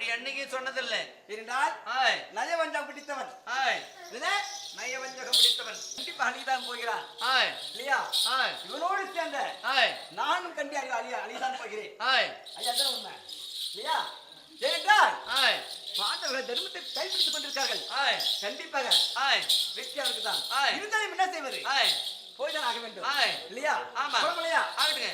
அப்படி என்னைக்கு சொன்னதில்லை. இருந்தால் நயவஞ்சகம் பிடித்தவன், நயவஞ்சகம் பிடித்தவன் கண்டிப்பா அழிதான் போகிறான் இல்லையா? இவனோடு சேர்ந்த நானும் கண்டி அழிதான் போகிறேன். ஐயா உண்மை இல்லையா? ஏனென்றால் பாண்டவர்கள் தர்மத்தை கைப்பிடித்துக் கொண்டிருக்கார்கள். கண்டிப்பாக வெற்றியாளருக்கு தான். இருந்தாலும் என்ன செய்வது? போய்தான் ஆக வேண்டும் இல்லையா? ஆமா இல்லையா? ஆகட்டுங்க.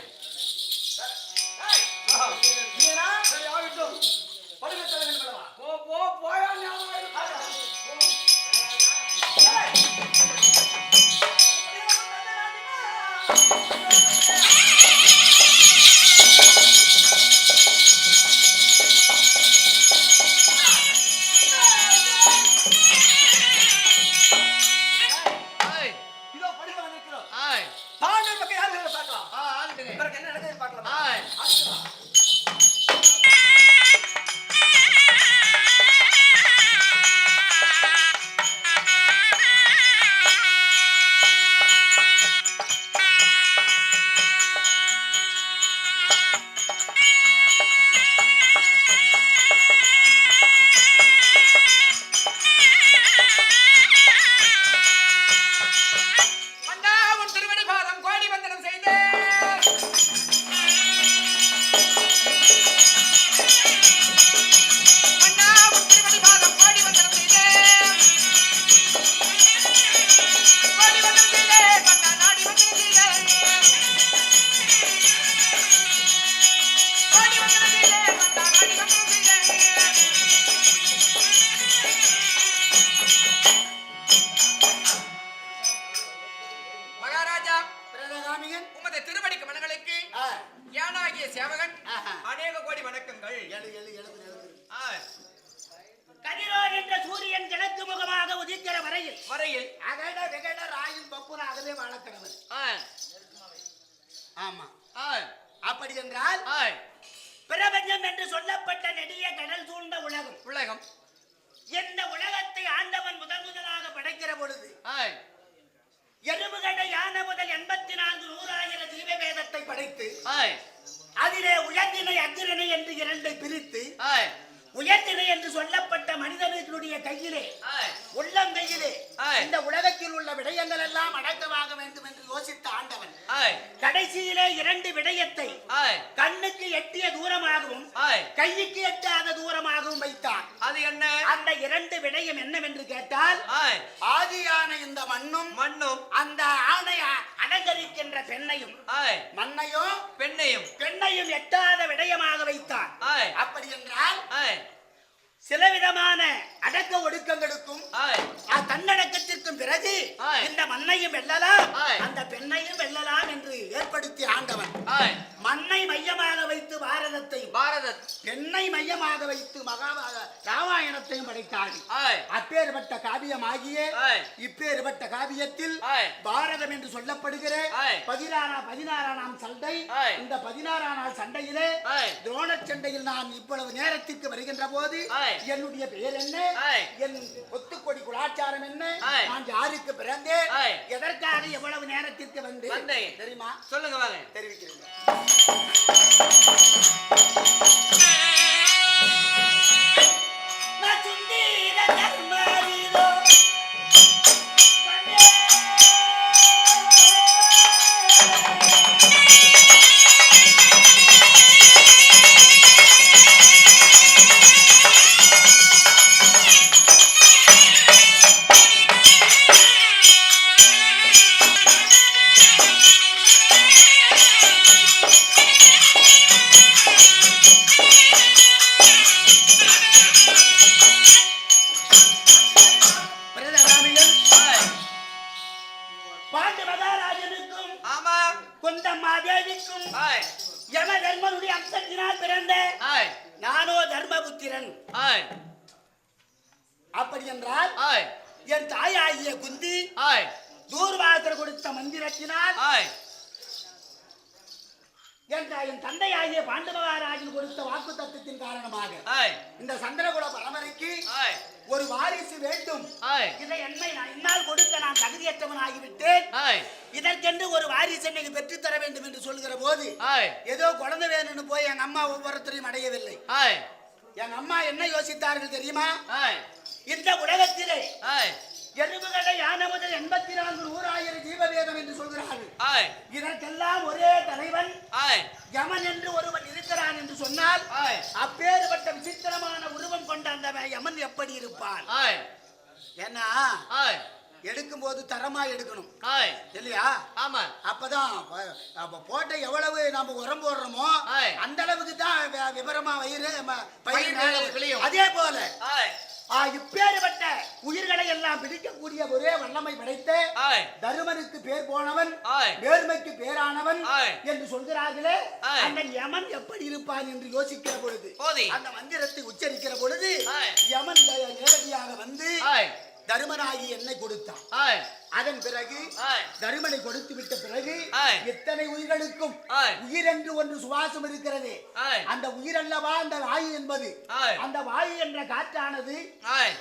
அப்படி என்றால் பிரபஞ்சம் என்று சொல்லப்பட்ட நெடிய கடல் சூழ்ந்த உலகம் இந்த உலகத்தை ஆண்டவன் முதலாக படைக்கிற பொழுது எறும்புகடை யானை முதல் 84 100,000 ஜீவ வேதத்தை படைத்து அதிலே உயர்திணை அக்கிரணை என்று 2 பிரித்து உயர்திணை என்று சொல்லப்பட்ட மனிதனுடைய கையிலே உள்ளங்கையிலே இந்த உலகத்தில் உள்ள விடயங்கள் எல்லாம் அடக்கமாக வேண்டும் என்று யோசித்த ஆண்டவன் கடைசியிலே 2 விடயத்தை கண்ணுக்கு எட்டிய தூரமாகவும் கைக்கு எட்டாத தூரமாகவும் வைத்தார். அது என்ன? அந்த 2 விடயம் என்னவென்று கேட்டால் ஆதியான இந்த மண்ணும் அந்த ஆணை அலங்கரிக்கின்ற பெண்ணையும் மண்ணையும் பெண்ணையும் எட்டாத விடயமாக வைத்தார். அப்படி என்றால் சில விதமான அடக்க ஒடுக்கங்களுக்கும் தன்னடக்கத்திற்கும் பிறகு இந்த மண்ணையும் வெல்லலாம் அந்த பெண்ணையும் வெல்லலாம் என்று ஏற்படுத்தி ஆண்டவன் மண்ணை மையமாக வைத்து பெண்ணை மையமாக வைத்து ராமாயணத்தையும் படைத்தார்கள். அப்பேற்பட்ட காவியமாகிய இப்பேற்பட்ட காவியத்தில் பாரதம் என்று சொல்லப்படுகிற 16ஆம் சண்டை. இந்த 16ஆம் நாள் சண்டையிலே துரோண சண்டையில் நான் இவ்வளவு நேரத்திற்கு வருகின்ற போது என்னுடைய பெயர் என்ன, என் கொத்துக்கொடி குலாச்சாரம் என்ன, நான் யாருக்கு பிறந்தேன், எதற்காக எவ்வளவு நேரத்திற்கு வந்தேன் தெரியுமா? சொல்லுங்க வாங்க, தெரிவிக்கிறேன். அப்படி என்றால் என் தாயாகிய குந்தி தூர்வாசர் கொடுத்த மந்திரத்தினால் என் தந்தையாகிய பாண்டு மகாராஜன் கொடுத்த வாக்கு தத்துவத்தின் காரணமாக இந்த சந்திரகுல பரம்பரைக்கு ஒரு வாரிசு வேண்டும். இதை என்னால் கொடுக்க நான் தகுதியற்றவன் ஆகிவிட்டேன். இதற்கென்று ஒரு வாரிசு எனக்கு பெற்றுத்தர வேண்டும் என்று சொல்கிற போது ஏதோ குழந்தை வேணும்னு போய் எங்க அம்மா ஒவ்வொருத்தரையும் அடையவில்லை. எங்க அம்மா என்ன யோசித்தார்கள் தெரியுமா? இந்த உலகத்திலே எறும்புகளை யானை முதல் 84 100,000 ஜீவவேதம் என்று சொல்கிறார்கள். இதற்கெல்லாம் ஒரே தலைவன் யமன் என்று ஒருவன் இருக்கிறான் என்று சொன்னால் அப்பேற்பட்ட விசித்திரமான உருவம் கொண்ட அந்த யமன் எப்படி இருப்பான்? ஏன்னா எடுக்கும் போது தரமா எடுக்கணும் இல்லையா? ஆமா. அப்பதான் போட்ட எவ்வளவு நாம உரம் போடுறோமோ அந்த அளவுக்கு தான் விபரமா பயிர். அதே போல இப்பேற்பட்ட உயிர்களை எல்லாம் பிடிக்கக்கூடிய ஒரே வல்லமை படைத்த தருமனுக்கு பேர் போனவன், நேர்மைக்கு பேரானவன் என்று சொல்கிறார்களே, அந்த யமன் எப்படி இருப்பான் என்று யோசிக்கிற பொழுது, அந்த மந்திரத்தை உச்சரிக்கிற பொழுது யமன் நேரடியாக வந்து தருமனாகி என்னை கொடுத்தான். அதன் பிறகு தருமனை கொடுத்து விட்ட பிறகு எத்தனை உயிர்களுக்கும் உயிர் என்று ஒன்று சுவாசம் இருக்கிறது. அந்த உயிர் அல்லவா அந்த வாயு என்பது. அந்த வாயு என்ற காற்றானது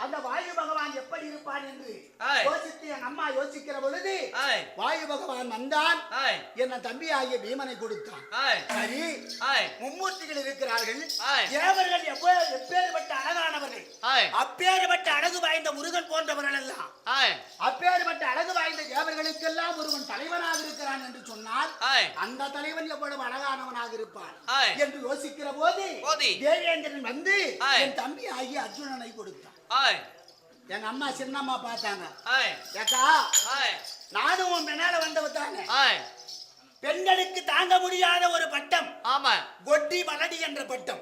அந்த வாயு பகவான் எப்படி இருப்பான் என்று யோசித்து என் அம்மா யோசிக்கிற பொழுது வாயு பகவான் வந்தான். என்ன தம்பி ஆகிய பீமனை கொடுத்தான். சரி, மும்மூர்த்திகள் இருக்கிறார்கள். தேவர்கள் எப்பேற்பட்ட அழகானவர்கள், அப்பேற்பட்ட அழகு வாய்ந்த முருகன் போன்றவர்கள் எல்லாம் அப்பேற்பட்ட அழகு வாய்ந்த தேவர்களுக்கெல்லாம் ஒருவன் தலைவனாக இருக்கிறான் என்று சொன்னால் அந்த தலைவன் எவ்வளவு அழகானவனாக இருப்பான் என்று யோசிக்கிற போது தேவேந்திரன் வந்து என் தம்பி ஆகிய அர்ஜுனனை கொடுத்தான். எங்க அம்மா சின்னம்மா பார்த்தாங்க. ஏக்கா, நானும் உன் மேல வந்தவத்தானே. பெண்களுக்கு தாங்க முடியாத ஒரு பட்டம், கொட்டி மலடி என்ற பட்டம்.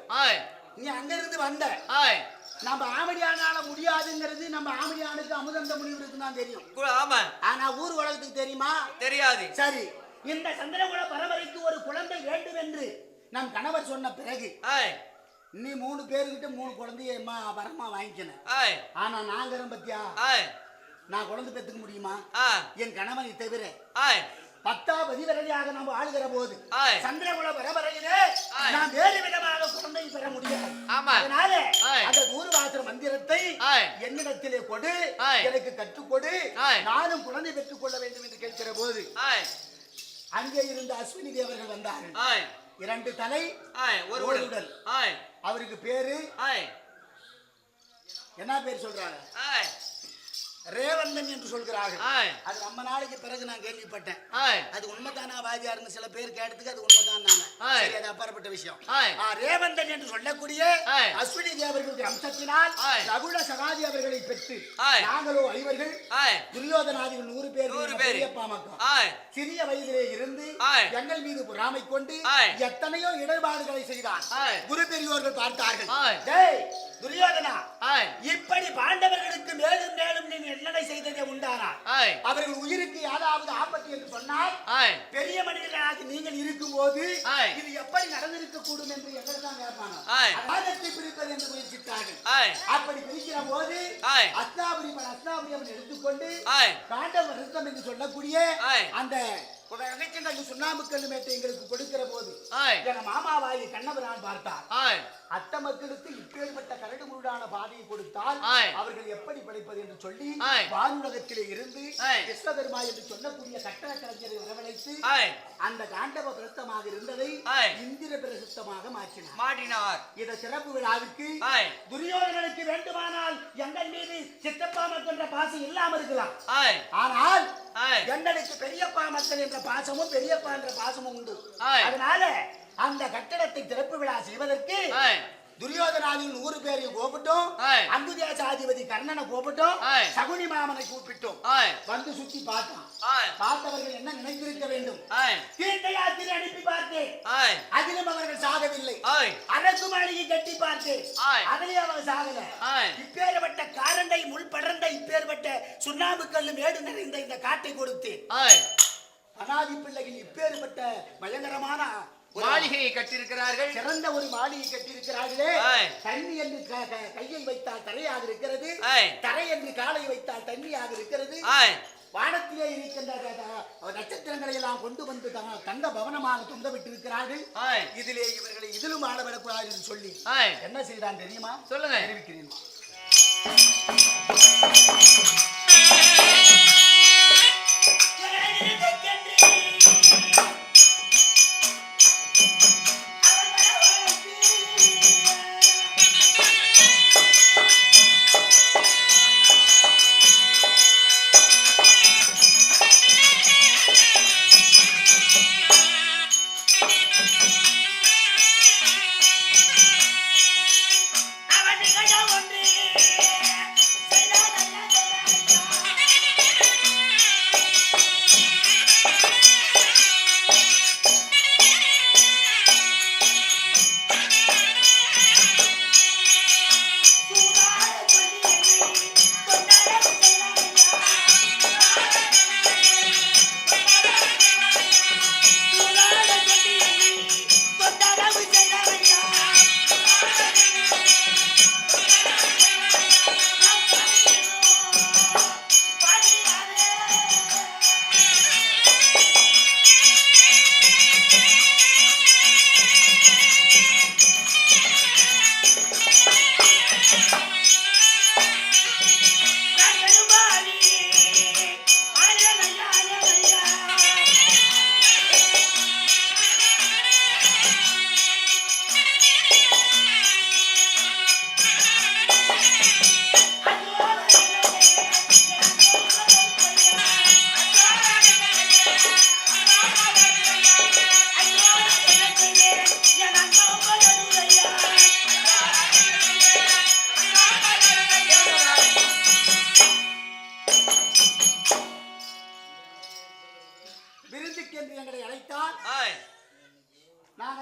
நீ அங்க இருந்து வந்த. நம்ம ஆமடியானால முடியாதுங்கிறது நம்ம ஆமடியானுக்கு அமுதந்த முடிவுக்கு தான் தெரியும். ஆனா ஊர் உலகத்துக்கு தெரியுமா? தெரியாது. சரி, இந்த சந்திரகுல பரம்பரைக்கு ஒரு குழந்தை வேண்டும் என்று நம் கணவர் சொன்ன பிறகு நீ 3 பேருக்கிட்ட 3 குழந்தைய வரமா வாங்கிக்கணும். ஆனா நாங்க பத்தியா நான் குழந்தை பெற்றுக்க முடியுமா? என் கணவனை தவிர 10ஆம் அதிபதியாக நாம் ஆளுகிற போது சந்திரகுல பரம்பரையிலே நாம் வேறு விதமாக குழந்தை பெற முடியாது. அதனால அந்த தூர்வாசர மந்திரத்தை என்னிடத்திலே கொடு, எனக்கு கற்றுக் கொடு, நானும் குழந்தை பெற்றுக் கொள்ள வேண்டும் என்று கேட்கிற போது அங்கே இருந்த அஸ்வினி தேவர்கள் வந்தார்கள். 2 தலை ஒரு உடல். அவருக்கு பேரு என்ன பேர் சொல்றாங்க? ரேவந்தன் என்று சொல்கிறார்கள். அது ரொம்ப நாளைக்கு பிறகு நான் கேள்விப்பட்டேன். அது உண்மைதானா வாதியார்னு சில பேர் கேட்டதுக்கு அது உண்மைதான். அது அப்பாற்பட்ட விஷயம். ரேவந்தன் என்று சொல்லக்கூடிய அஸ்வினி தேவர்களுடைய அம்சத்தினால் நகுல சகாதி அவர்களை பெற்று நாங்களோ 5 துரியோதனாதிகள் 100 பேர் பெரியப்பா மக்கள் சிறிய வயதிலே இருந்து எங்கள் மீது பொறாமை கொண்டு எத்தனையோ இடர்பாடுகளை செய்தார். குரு பெரியோர்கள் பார்த்தார்கள், துரியோதனா, இப்படி பாண்டவர்களுக்கு மேலும் மேலும் நீங்க என்னடை செய்ததே உண்டானால் அவர்கள் உயிருக்கு ஏதாவது ஆபத்து என்று சொன்னால் பெரிய மனிதர்களாக நீங்கள் இருக்கும் போது இது எப்படி நடந்திருக்க கூடும் என்று எங்கள்தான் கேட்பாங்க. ஆதத்தை பிரிப்பது என்று முயற்சித்தார்கள். அப்படி பிரிக்கிற போது அஸ்தாபுரி அவன் எடுத்துக்கொண்டு காண்டவ விருத்தம் என்று சொல்லக்கூடிய அந்த சுண்ணாம்புக்கல் மேட்டை எங்களுக்கு கொடுக்கிற போது எங்க மாமாவாயி கண்ணபுரான் பார்த்தார். அத்த மக்களுக்கு இப்பேற்பட்ட கரடு முருடான பாதையை கொடுத்தால் அவர்கள் எப்படி படிப்பது என்று சொல்லி வானுலகத்திலே இருந்து விஸ்வகர்மா என்று சொல்லக்கூடிய கட்டண கலைஞரை வரவழைத்து அந்த காண்டவ பிரசத்தமாக இருந்ததை இந்திர பிரசித்தமாக மாற்றினார். இந்த சிறப்பு விழாவிற்கு துரியோதனனுக்கு வேண்டுமானால் எங்கள் மீது சித்தப்பா மக்கள் என்ற பாசம் இல்லாம இருக்கலாம். ஆனால் எங்களுக்கு பெரியப்பா மக்கள் என்ற பாசமும் பெரியப்பா என்ற பாசமும் உண்டு. அதனால அந்த கட்டடத்தை திறப்பு விழா செய்வதற்கு துரியோதனாதிகள் 100 பேரையும் கூப்பிட்டோம். அங்குதேசாதிபதி கர்ணனை கூப்பிட்டோம். சகுனி மாமனை கூப்பிட்டோம். வந்து சுத்தி பார்த்தான். பார்த்தவர்கள் என்ன நினைத்திருக்க வேண்டும்? தீர்த்த யாத்திரை அனுப்பி பார்த்தேன், அதிலும் அவர்கள் சாகவில்லை. அரசு மாளிகை கட்டி பார்த்தேன், அதிலே அவர்கள் சாகல. இப்பேற்பட்ட காரண்டை முள் படர்ந்த இப்பேற்பட்ட சுண்ணாம்பு கல்லு மேடு நிறைந்த இந்த காட்டை கொடுத்தேன். அனாதி பிள்ளைகள் இப்பேற்பட்ட பயங்கரமான மாளிகையை கட்டியிருக்கிறார்கள். சிறந்த ஒரு மாளிகை கட்டியிருக்கிறார்களே. தண்ணி என்று கையை வைத்தால் தரையாக இருக்கிறது, தரை என்று காலை வைத்தால் தண்ணியாக இருக்கிறது. வானத்திலே இருக்கின்ற நட்சத்திரங்களை எல்லாம் கொண்டு வந்து தங்க பவனமாக தொங்க விட்டிருக்கிறார்கள். இதிலே இவர்களை இதிலும் ஆடவிடக்கூடாது என்று சொல்லி என்ன செய்தான் தெரியுமா? சொல்லுங்க, தெரிவிக்கிறேன்.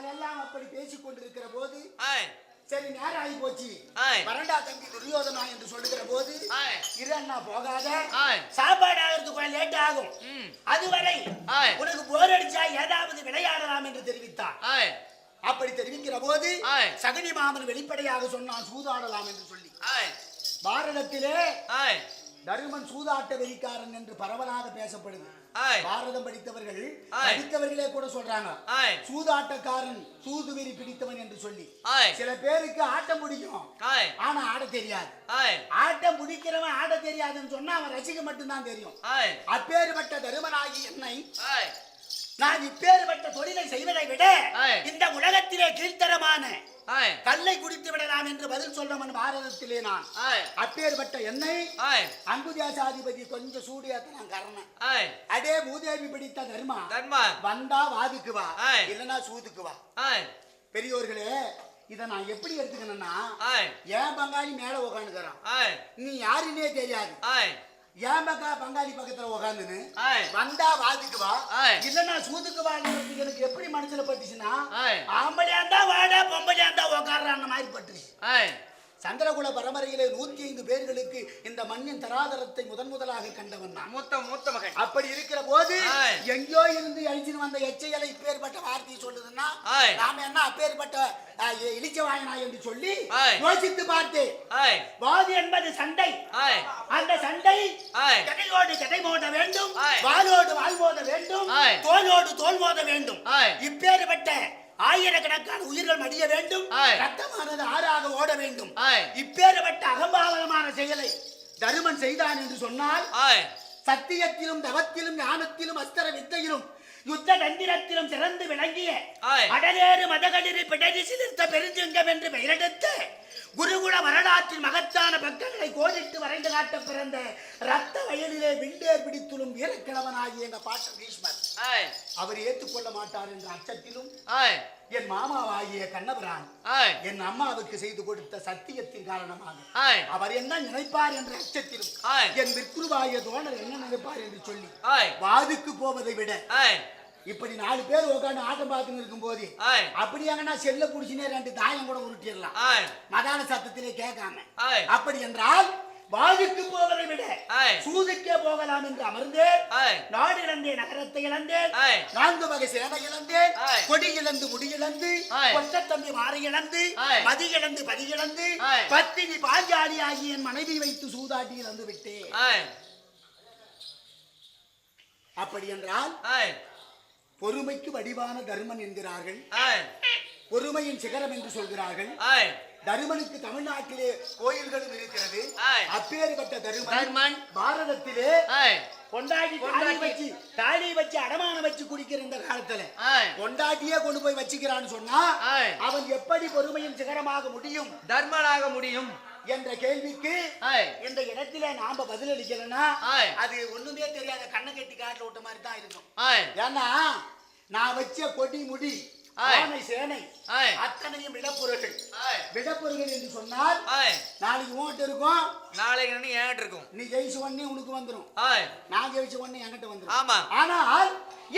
நாங்கள் எல்லாம் அப்படி பேசிக் கொண்டிருக்கிற போது ஆய் சரி நேரம் ஆகி போச்சு ஆய் வரண்டா தம்பி துரியோதனா என்று சொல்லுகிற போது ஆய் இரு அண்ணா போகாத ஆய் சாப்பாடு ஆகிறதுக்கு கொஞ்சம் லேட் ஆகும் அதுவரை ஆய் உனக்கு போர் அடிச்சா ஏதாவது விளையாடலாம் என்று தெரிவித்தார் ஆய் அப்படி தெரிவிக்கிற போது ஆய் சகுனி மாமன் வெளிப்படையாக சொன்னான் சூதாடலாம் என்று சொல்லி ஆய் பாரதத்திலே ஆய் தருமன் சூதாட்ட வெறிக்காரன் என்று பரவலாக பேசப்படுது ஆய் பாரதம் படித்தவர்கள் ஆய் படித்தவர்களே கூட சொல்றாங்க ஆய் சூதாட்டக்காரன் சூதுவெறி பிடித்தவன் என்று சொல்லி ஆய் சில பேருக்கு ஆட்டம் பிடிக்கும் ஆய் ஆனா ஆட தெரியாது ஆய் ஆட்டம் பிடிக்கிறவன் ஆட தெரியாதுன்னு சொன்னா அவன் ரசிக்க மட்டும்தான் தெரியும் ஆய் அப்பேற்பட்ட தருமனாகி என்னை ஆய் நான் இப்பேற்பட்ட தொழிலை செய்வதை விட ஆய் இந்த உலகத்திலே கீழ்த்தரமான ஆய் கல்லை குடித்து விடலாம் என்று பதில் சொல்றவன் பாரதத்திலே நான் ஆய் அப்பேற்பட்ட என்னை ஆய் அங்குதேசாதிபதி கொஞ்சம் சூடியாத்த நான் கரணன் ஆய் அடே மூதேவி பிடித்த தர்மா தர்மா வந்தா வாதுக்கு வா ஆய் இல்லனா சூதுக்கு வா ஆய் பெரியோர்களே இத நான் எப்படி எடுத்துக்கணும்னா ஆய் ஏன் பங்காளி மேல உட்காந்துக்கிறான் ஆய் நீ யாருன்னே தெரியாது ஆய் ஏன் பங்காளி பக்கத்துல உட்காந்துன்னு ஆய் வந்தா வாதுக்கு வா ஆய் இல்லனா சூதுக்கு வாங்கிறதுக்கு எனக்கு எப்படி மனசுல பட்டுச்சுன்னா ஆய் ஆம்பளையா இருந்தா வாடா பொம்பளையா இருந்தா உட்கார்றான் மாதிரி பட்டுச்சு ஆய் சந்திரகுல பரம்பரையிலே 105 பேர்களுக்கு இந்த மண்ணின் தராதரத்தை முதலாக கண்டவன் நான் மூத்த மகன் அப்படி இருக்கிற போது ஆய். எங்கேயோ இருந்து அழிச்சுன்னு வந்த எச்சைகளை இப்பேற்பட்ட வார்த்தையை சொல்லுதுன்னா ஆய். நாம என்ன அப்பேற்பட்ட இழிச்ச வாயனா என்று சொல்லி ஆய். யோசித்து பார்த்தேன் ஆய் வாது என்பது சண்டை ஆய் அந்த சண்டை ஆய் கடையோடு கடை மோத வேண்டும் ஆய். வாளோடு வாள் மோத வேண்டும் ஆய். தோளோடு தோல் மோத வேண்டும் ஆய். இப்பேற்பட்ட ஆயிரக்கணக்கான உயிர்கள் மடிய வேண்டும் ஆய். ரத்தமானது ஆறாக ஓட வேண்டும் ஆய் இப்பேற்பட்ட அகம்பாவனமான செயலை தருமன் செய்தான் என்று சொன்னால் ஆய் சத்தியத்திலும் தவத்திலும் ஞானத்திலும் அஸ்திர வித்தையிலும் யுத்த தந்திரத்திலும் சிறந்து விளங்கிய ஆய். அடலேறு மதகளில் பிடரி சிலிர்த்த பெருஞ்செங்கம் என்று பெயரெடுத்து குருகுல வரலாற்றில் மகத்தான பக்கங்களை கோடிட்டு வரைந்து காட்ட பிறந்த ரத்த வயலிலே விண்டேர் பிடித்துளும் வீரக்கிழவனாகிய எங்க பாட்டன் பீஷ்மர் ஆய் அவர் ஏற்றுக்கொள்ள மாட்டார் என்ற அச்சத்திலும் ஆய் என் மாமாவாகிய கண்ணபிரான் ஆய் என் அம்மாவுக்கு செய்து கொடுத்த சத்தியத்தின் காரணமாக ஆய் அவர் என்ன நினைப்பார் என்ற அச்சத்திலும் ஆய். என் விற்குருவாய தோழர் என்ன நினைப்பார் என்று சொல்லி ஆய் வாதுக்கு போவதை விட ஆய் இப்படி 4 பேர் உட்காந்து ஆட்டம் பார்த்துன்னு இருக்கும் போது ஆய் அப்படி எங்கன்னா செல்ல புடிச்சுனே 2 தாயம் கூட உருட்டிடலாம் ஆய் மதான சத்தத்திலே கேட்காம ஆய் அப்படி என்றால் வாதுக்கு போவதை விட ஆய் சூதுக்கே போகலாம் என்று அமர்ந்தேன் ஆய் நாடு இழந்தேன் நகரத்தை இழந்தேன் ஆய் 4 வகை சேனை இழந்தேன் ஆய். கொடி இழந்து முடி இழந்து ஆய். கொத்த தம்பி மாறி இழந்து ஆய். மதி இழந்து பதி இழந்து ஆய். பத்தினி பாஞ்சாலி ஆகிய என் மனைவி வைத்து சூதாட்டி இழந்து விட்டேன் ஆய் அப்படி என்றால் ஆய் பொறுமைக்கு வடிவான தருமன் என்கிறார்கள் ஆய் பொறுமையின் சிகரம் என்று சொல்கிறார்கள் ஆய் தருமனுக்கு தமிழ்நாட்டிலே கோயில்களும் இருக்கிறது ஆய். அப்பேற்பட்ட தருமன். தருமன் பாரதத்திலே ஆய் கொண்டாடி தாலி வச்சு அடமானம் வச்சு குடிக்கிற இந்த காலத்துல ஆய் கொண்டாட்டியே கொண்டு போய் வச்சுக்கிறான்னு சொன்னா ஆய். அவன் எப்படி பொறுமையின் சிகரமாக முடியும் தர்மனாக முடியும் என்ற கேள்விக்கு ஆய் இந்த இடத்திலே நாம பதிலளிக்கலன்னா ஆய் அது ஒண்ணுமே தெரியாத கண்ணை கட்டி காட்டுல விட்ட மாதிரி தான் இருக்கும் ஆய் ஏன்னா நான் வச்ச கொடி முடி ஆய். ஆனை சேனை ஆய் அத்தனையும் விடப்பொருள்கள் ஆய் விடப்பொருள்கள் என்று சொன்னால் ஆய் நாளைக்கு உன்கிட்ட இருக்கும் நாளைக்கு நீ என்கிட்ட இருக்கும் நீ ஜெயிச்ச உடனே உனக்கு வந்துடும் ஆய் நான் ஜெயிச்ச உடனே என்கிட்ட வந்துடும் ஆமா ஆனால்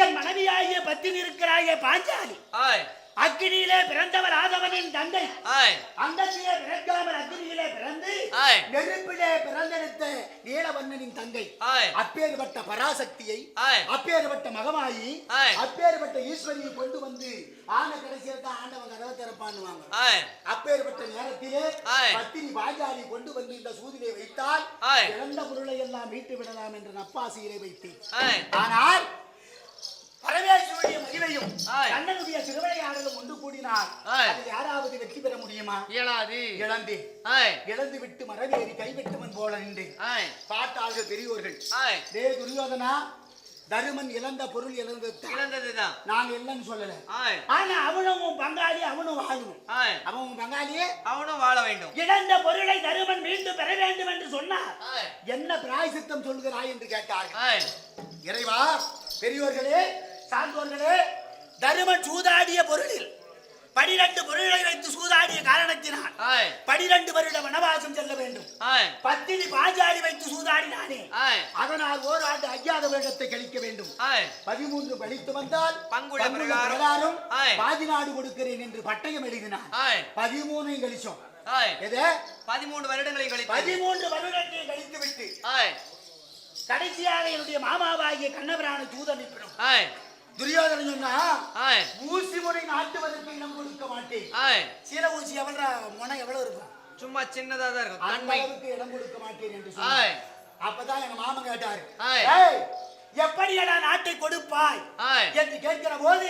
என் மனைவியாகிய பத்தினி இருக்கிறாய பாஞ்சாலி ஆய் அக்கினியிலே பிறந்தவர் ஆதவனின் தந்தை ஆய் அண்டத்திலே பிறக்காமல் அக்கினியிலே பிறந்து ஆய் நெருப்பிலே பிறந்தெடுத்த நீலவண்ணனின் தங்கை ஆய் அப்பேற்பட்ட பராசக்தியை ஆய் அப்பேற்பட்ட மகமாயி ஆய் அப்பேற்பட்ட ஈஸ்வரியை கொண்டு வந்து ஆன கடைசியில தான் ஆண்டவன் கதவை திறப்பான்னுவாங்க ஆய் அப்பேற்பட்ட நேரத்திலே ஆய். பத்தினி பாஞ்சாலி கொண்டு வந்து இந்த சூதிலே வைத்தால் ஆய். இழந்த பொருளை எல்லாம் மீட்டு விடலாம் என்ற நப்பாசியிலே வைத்தேன் ஆய் ஆனால் பரமேஸ்வருடைய மகிமையும் ஆய். கண்ணனுடைய திருவிளையாடலும் ஒன்று கூடினார் ஆய். அதில் யாராவது வெற்றி பெற முடியுமா இயலாது இழந்தேன் ஆய் இழந்து விட்டு மரவேறி கைவிட்டவன் போல நின்றேன் ஆய் பார்த்தார்கள் பெரியோர்கள் ஆய் டே துரியோதனா தருமன் இழந்த பொருள் இழந்ததுதான் நாங்க இல்லைன்னு சொல்லல ஆய் ஆனா அவனும் உன் பங்காளி அவனும் வாழணும் ஆய் அவன் உன் பங்காளியே அவனும் வாழ வேண்டும் இழந்த பொருளை தருமன் மீண்டும் பெற வேண்டும் என்று சொன்னார் ஆய் என்ன பிராயசித்தம் சொல்கிறாய் என்று கேட்டார்கள் ஆய் இறைவா பெரியோர்களே சான்றோர்களே தருமன் சூதாடிய பொருளில் 12 பொருள்களை வைத்து சூதாடி போராடிய காரணத்தினால் 12 வருட வனவாசம் செல்ல வேண்டும். பத்தினி பாஞ்சாலி வைத்து சூதாடினானே, அதனால் ஓராண்டு அஜ்ஞாத வேடத்தை கழிக்க வேண்டும். 13 படித்து வந்தால் பிரகாரம் பாதி நாடு கொடுக்கிறேன் என்று பட்டயம் எழுதினார். 13 கழிச்சோம். 13 வருடங்களை கழித்து விட்டு கடைசியாக என்னுடைய மாமாவாகிய கண்ணபிரான தூதனிப்பிடும் துரியோதனன் சொன்னா, ஊசி முறை நாட்டுவதற்கு இடம் கொடுக்க மாட்டேன். சில ஊசி எவ்வளவு முனை எவ்வளவு இருக்கும், சும்மா சின்னதா தான் இருக்கும், அந்த அளவுக்கு இடம் கொடுக்க மாட்டேன் என்று அப்பதான் எங்க மாமா கேட்டாரு, எப்படியடா நாட்டை கொடுப்பாய் என்று கேட்கிற போது,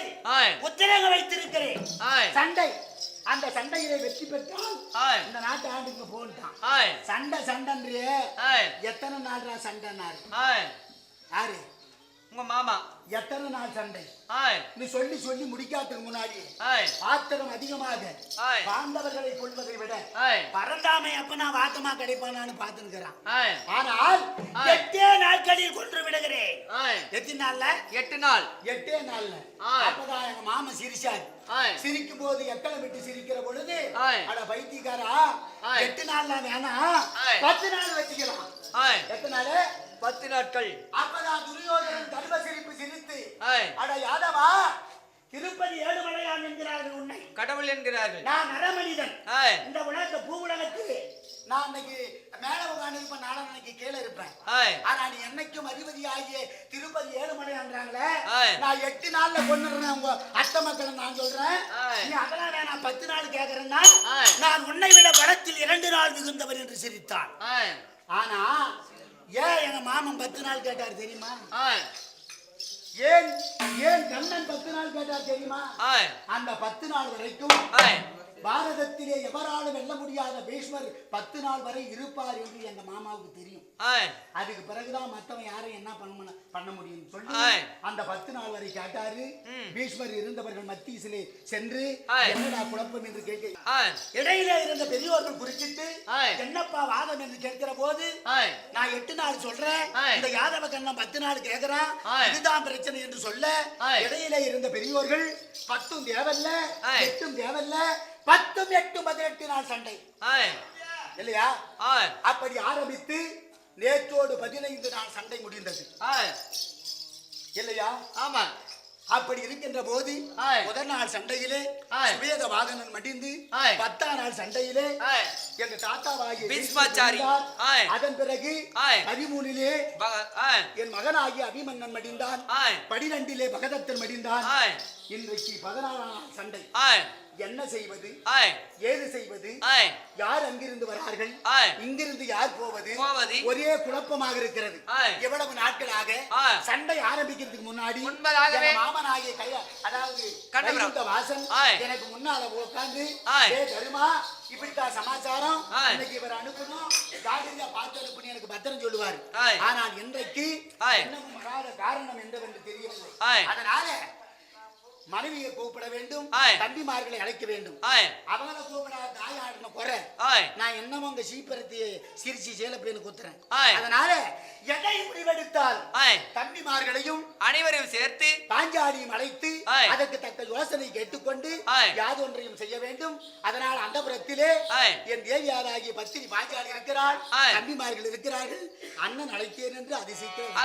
உத்தரவு வைத்திருக்கிறேன் சண்டை, அந்த சண்டையிலே வெற்றி பெற்றால் இந்த நாட்டு ஆண்டுக்கு போன்ட்டான். சண்டை சண்டன்றியே, எத்தனை நாள் சண்டைனாரு யாரு? உங்க மாமா. எத்தனை நாள் சண்டை நீ சொல்லி சொல்லி முடிக்காததுக்கு முன்னாடி ஆத்திரம் அதிகமாக பாண்டவர்களை கொள்வதை விட பரந்தாமை அப்ப நான் வாத்தமா கிடைப்பானான்னு பார்த்துக்கிறான். ஆனால் 8 நாட்களில் கொன்று விடுகிறேன். எத்தனை நாள்ல? 8 நாள். 8 நாள்ல. அப்பதான் எங்க மாமா சிரிச்சாரு. சிரிக்கும் போது எக்களை விட்டு சிரிக்கிற பொழுது, அட பைத்தியக்காரா, 8 நாள்ல வேணாம், 10 நாள் வச்சுக்கலாம். எத்தனை நாள்? 10 நாட்கள். அப்பதான் துரியோதனன் கர்வ சிரிப்பு சிரித்து, அட யாதவா, திருப்பதி ஏழுமலையான் என்கிறார்கள், உன்னை கடவுள் என்கிறார்கள், நான் நரமனிதன், இந்த உலக பூ உலகத்தில் நான் இன்னைக்கு மேல உட்கார்ந்து இருப்பேன், நானும் இன்னைக்கு கீழே இருப்பேன். ஆனா நீ என்னைக்கும் அதிபதி ஆகிய திருப்பதி ஏழுமலையான்றாங்களே, நான் 8 நாள்ல கொண்டுறேன் உங்க அத்த மக்களை நான் சொல்றேன். நீ அதெல்லாம் வேணாம், 10 நாள் கேட்கறேன்னா நான் உன்னை விட பலத்தில் 2 நாள் மிகுந்தவர் என்று சிரித்தான். ஆனா ஏன் எங்க மாமன் 10 நாள் கேட்டார் தெரியுமா? ஏன் கண்ணன் 10 நாள் கேட்டார் தெரியுமா? அந்த 10 நாள் வரைக்கும் பாரதத்திலே எவராலும் வெல்ல முடியாத பீஷ்மர் 10 நாள் வரை இருப்பார் என்று எங்க மாமாவுக்கு தெரியும். அதுக்கு பிறகுதான் மத்தவன் யாரும் என்ன பண்ண முடியும் சொல்லி அந்த 10 நாள் வரை கேட்டாரு. பீஷ்மர் இருந்தவர்கள் மத்தியிலே சென்று என்னடா குழப்பம் என்று கேட்க, இடையில இருந்த பெரியோர்கள் குறிச்சிட்டு என்னப்பா வாதம் என்று கேட்கிற போது, நான் 8 நாள் சொல்றேன், இந்த யாதவ கண்ணன் 10 நாள் கேட்கிறான், இதுதான் பிரச்சனை என்று சொல்ல, இடையில இருந்த பெரியோர்கள் 10 தேவல்ல 8 தேவல்ல 10 8 18 நாள் சண்டை இல்லையா? அப்படி ஆரம்பித்து நேற்றோடு 15 நாள் சண்டை முடிந்தது இல்லையா? ஆமா. அப்படி இருக்கின்ற போது முதல் நாள் சண்டையிலே சுவேத வாகனன் மடிந்து, 10ஆம் நாள் சண்டையிலே எங்க தாத்தாவாகிய பீஷ்மாச்சாரி, அதன் பிறகு 13லே என் மகனாகிய அபிமன்னன் மடிந்தான், 12லே பகதத்தன் மடிந்தான். இன்றைக்கு 14ஆம் நாள் சண்டை. என்ன செய்வது, ஏது செய்வது, யார் அங்கிருந்து வரார்கள், இங்கிருந்து யார் போவது, ஒரே குழப்பமாக இருக்கிறது. எவ்வளவு நாட்களாக சண்டை ஆரம்பிக்கிறதுக்கு முன்னாடி மாமனாகிய அதாவது வாசன் எனக்கு முன்னால உட்கார்ந்து, தருமா இப்படித்தான் சமாச்சாரம், இன்னைக்கு இவர் அனுப்பணும், காடியா பார்த்து அனுப்பணும், எனக்கு பத்திரம் சொல்லுவார். ஆனால் இன்றைக்கு இன்னமும் வராத காரணம் என்னவென்று தெரியவில்லை. அதனால மனைவியை கூப்பிட வேண்டும், தம்பிமார்களை அழைக்க வேண்டும். அவங்கள கூப்பிடாத தாயாடின குறை, நான் என்னமோ உங்க சீப்பரத்தை சிரிச்சு சேலப்பேன்னு குத்துறேன். அதனால எதை முடிவெடுத்தால் தம்பிமார்களையும் அனைவரையும் சேர்த்து பாஞ்சாலியும் அழைத்து அதற்கு தக்க யோசனை கேட்டுக்கொண்டு யாதொன்றையும் செய்ய வேண்டும். அதனால் அந்த புறத்திலே என் தேவியாராகிய பத்தினி பாஞ்சாலி இருக்கிறாள், தம்பிமார்கள் இருக்கிறார்கள். அண்ணன் அழைத்தேன் என்று அதிசயிக்கிறேன்.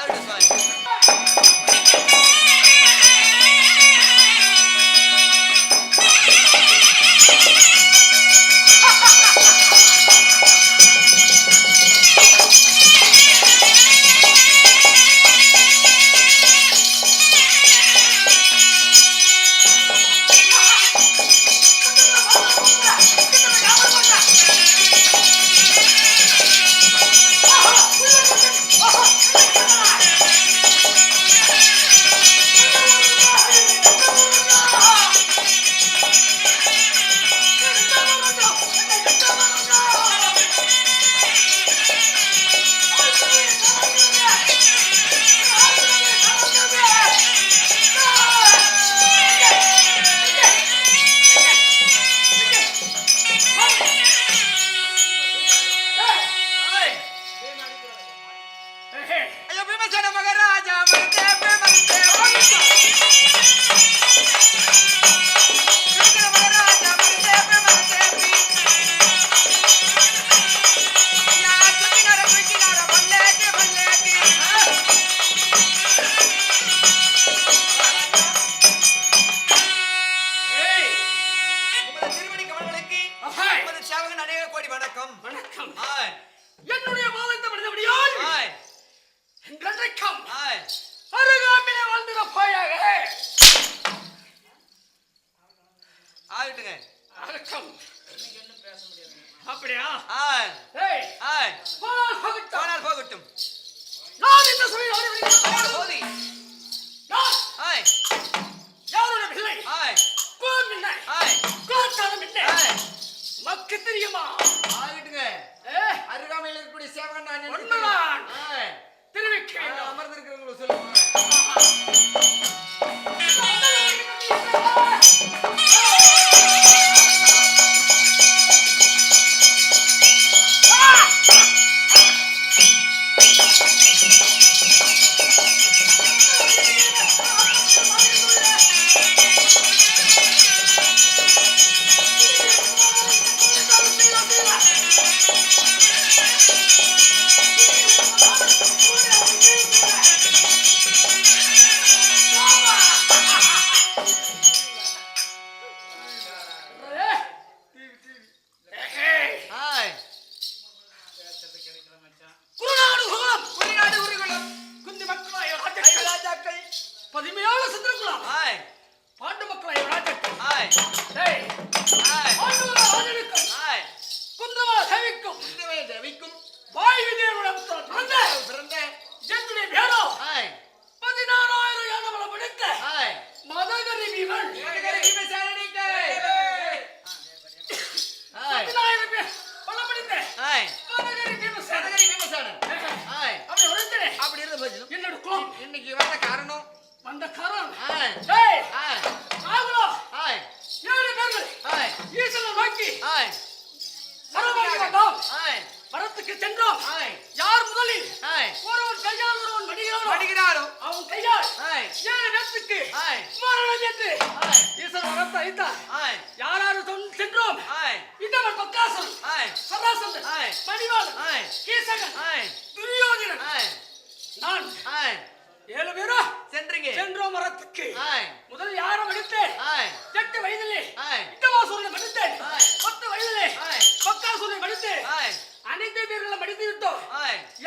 திருமணி கமலங்களுக்கு நமது சேவகன் அநேக கோடி வணக்கம். வணக்கம். என்னுடைய வாதத்தை மனிதபடியால் என்றைக்கும் அருகாமையிலே வாழ்ந்துட போயாக ஆகட்டுங்க. வணக்கம். அப்படியா? போகட்டும். நான் என்ன சொல்கிறேன்? போதி யாரோட பிள்ளை? கோம் என்ன? கோத்தாலும் என்ன? மக்கு தெரியுமா? ஆகட்டுங்க. அருகாமையில் இருக்கக்கூடிய சேவகன் நான் உண்மைதான். தெரிவிக்க அமர்ந்திருக்கிறவங்களை சொல்லுங்க. இன்னைக்கு வந்த காரணம் வரத்துக்கு சென்றோம். யார் முதலில் ஒருவன் கையால் ஒருவன் மடிகிறாரோ அவன் கையால் 7 பேத்துக்கு மரணம் என்று ஈசன் வரத்தை அளித்தார். யாராரு சென்றோம்? இதவன் பக்காசன், சராசந்தன், மணிவாளன், கீசகன், துரியோதனன், நான் 7 பேரோ சென்றோம் வரத்துக்கு. முதல் யாரும் அடித்தேன் 8 வயதிலே இதவாசூரனை மடித்தேன். 10 வயதிலே பக்காசூரனை மடித்தேன். அனைத்து பேர்களை மடித்து விட்டோம்.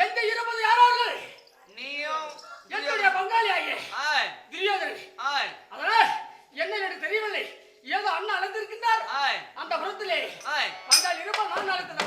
எந்த 20 யாரார்கள்? நீயும் என்னுடைய பங்காளி ஆகிய துரியோதனன். அதனால் என்ன எனக்கு தெரியவில்லை. ஏதோ அண்ணா அழைத்திருக்கின்றார். அந்த புறத்திலே பங்காளி இருப்பா நான் அழைத்து